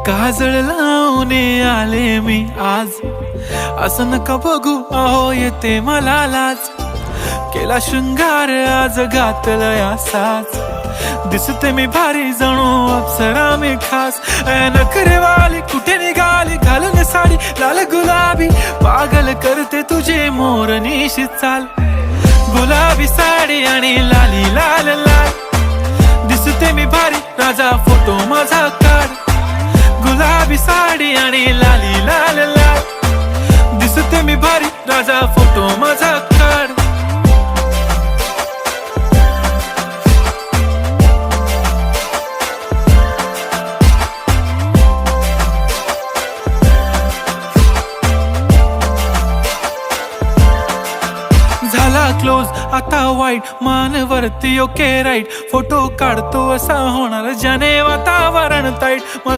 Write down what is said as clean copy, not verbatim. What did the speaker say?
काजळ लावून आले मी आज, असं नका बघू अहो येते मला लाज. केला शृंगार आज घातलं असाच, दिसते मी भारी जणू अप्सरा मी खास. नखरेवाली कुठे निघाली घालून साडी लाल गुलाबी, पागल करते तुझे मोरनीशी चाल. गुलाबी साडी आणि लाली लाल लाल, दिसते मी भारी राजा फोटो माझा काढ. गुलाबी साडी आणि लाली लाल लाल, दिसते मी भारी राजा फोटो माझा काढ. झाला क्लोज आता वाईट, मान वरती ओके राईट. फोटो काढतो असा होणार ज्याने वातावरण ताईट.